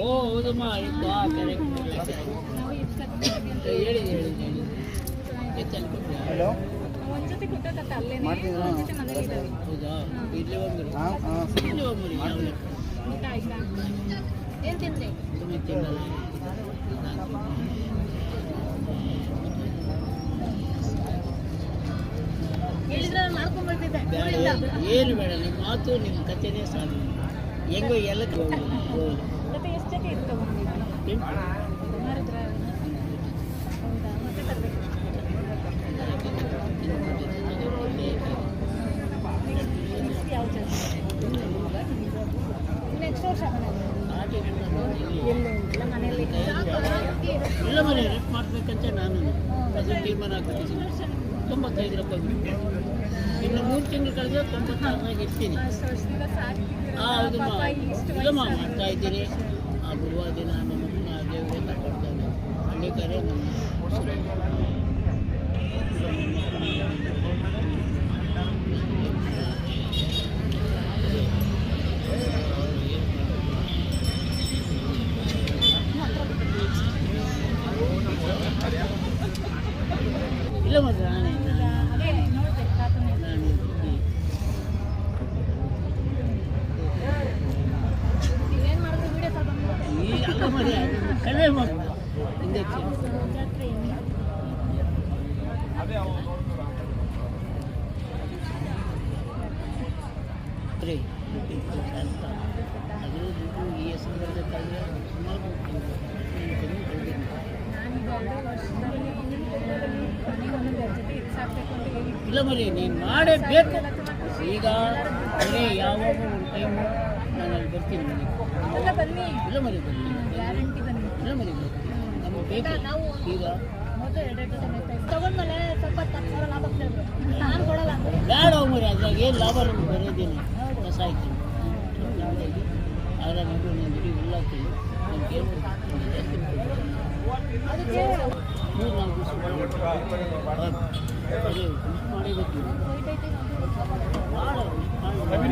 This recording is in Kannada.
ಓ ಹೌದಮ್ಮ ಆಯಿತು ಕರೆಕ್ಟ್ ಹೇಳಿ ಹಲೋ ಒಂದ್ಸತಿ ಕೊಟ್ಟೋದತ್ತ ಅಲ್ಲೇನೆ ಒಂದ್ಸತಿ ಮನೇಲಿ ಇದ್ದಾವೆ. ಹೌದಾ ಇಡ್ಲಿ ಬಂದ್ಬಿಡಿ ಇಡ್ಲಿ ಬಂದ್ಬಿಡಿ ಊಟ ಆಯ್ತಾ? ಏನ್ ತಿಂದ್ರಿ? ಹೇಳಿದ್ರೆ ನಾನು ಮಾಡ್ಕೊಂಡ್ ಬರ್ತಿದ್ದೆ. ಏನು ಬೇಡ ನಿಮ್ಮ ಮಾತು ನಿಮ್ಮ ಕಥೆನೇ ಸಾಕು ಹೆಂಗೋ ಎಲ್ಲಕ್ಕೆ ಹೋಗಿ ಮತ್ತೆ ಎಷ್ಟು ಜೊತೆ ಇದು ತಗೊಂಡಿದ್ದೆ ಮಾರಿದ್ರ? ಹೌದಾ ಮತ್ತೆ ತರಬೇಕು. ಯಾವ ಜಾಸ್ತಿ ನೆಕ್ಸ್ಟ್ ವರ್ಷ ಎಲ್ಲ ಮನೆಯಲ್ಲಿ ಇಲ್ಲ ಮನೆ ರೇಟ್ ಮಾಡ್ಬೇಕಂತ ನಾನು ಅದು ತೀರ್ಮಾನ ಆಗ್ತಿದ್ದೀನಿ 95 ರೂಪಾಯಿ ಇನ್ನು 3 ತಿಂಗಳು ಕಳೆದ್ರೆ 96 ಇರ್ತೀನಿ. ಹೌದಮ್ಮ ಇಲ್ಲಮ್ಮ ಮಾಡ್ತಾ ಇದ್ದೀನಿ. ಆ ಗುರುವಾರ ದಿನ ನಮ್ಮನ್ನ ದೇವರೇ ಕಾಪಾಡ್ತಾನೆ ಹಳ್ಳಿ ಕರೆ ಇಲ್ಲ ಮಾತ್ರ ನಾನೇ ನೋಡ್ಬೇಕು ತಾತನೇ ನೀವೇನು ಮಾಡಿದ್ರು ವಿಡಿಯೋ ತಗೊಂಡು ಈ ಅಲ್ಲ ಮರಿ ಕಡಿಮೆ ಮಾಡಿ ಹಿಂದೆ ಜಾತ್ರೆ ರೀ ಅದು ದುಡ್ಡು ಈ ಹೆಸರು ಬರಬೇಕಾದ್ರೆ ಸುಮಾರು ಕಳೆದಿದ್ದೀನಿ. ನಾನೀಗ 2 ವರ್ಷದಲ್ಲಿ ಕೊನೆಗೆ ಒಂದೊಂದು ಜೊತೆ ಇಟ್ಸಾಕ್ಬೇಕು ಅಂತ ಹೇಳಿ ಇಲ್ಲ ಮರಿ ನೀನು ಮಾಡೇಬೇಕು ಈಗ ಬರೀ ಯಾವಾಗ ಒಂದು ಟೈಮು ನಾನು ಅಲ್ಲಿ ಬರ್ತೀನಿ ಮನೆಗೆ. ಎಲ್ಲ ಬನ್ನಿ ಇಲ್ಲ ಮರಿ ಬರ್ತೀನಿ ಗ್ಯಾರಂಟಿ ಬನ್ನಿ. ಇಲ್ಲ ಮರಿ ಬರ್ತೀನಿ ನಮಗೆ ಬೇಕು ಈಗ ಮೊದಲು 2 ಜೊತೆ ತಗೊಂಡ್ಮೇಲೆ ಸ್ವಲ್ಪ 10,000 ಲಾಭ ಕೇಳಿದ್ರು ನಾನು ಕೊಡಲ್ಲ ಅಂದರೆ ಬೇಡ ಮರಿ ಅದ್ರಾಗ ಏನು ಲಾಭ ನಮ್ಗೆ ಬರೋದೇನೆ ಕಸ ಆಯ್ತೀನಿ ಆದರೆ ನೀವು ನಾನು ಇಡೀ ಹುಲ್ಲಾಗ್ತೀನಿ ನಮ್ಗೆ ಏನು ಅದಕ್ಕೆ 3-4 ದಿವಸ ಮಾಡಬೇಕು ಹೋಯ್ತೈತಿ ಮಾಡಿ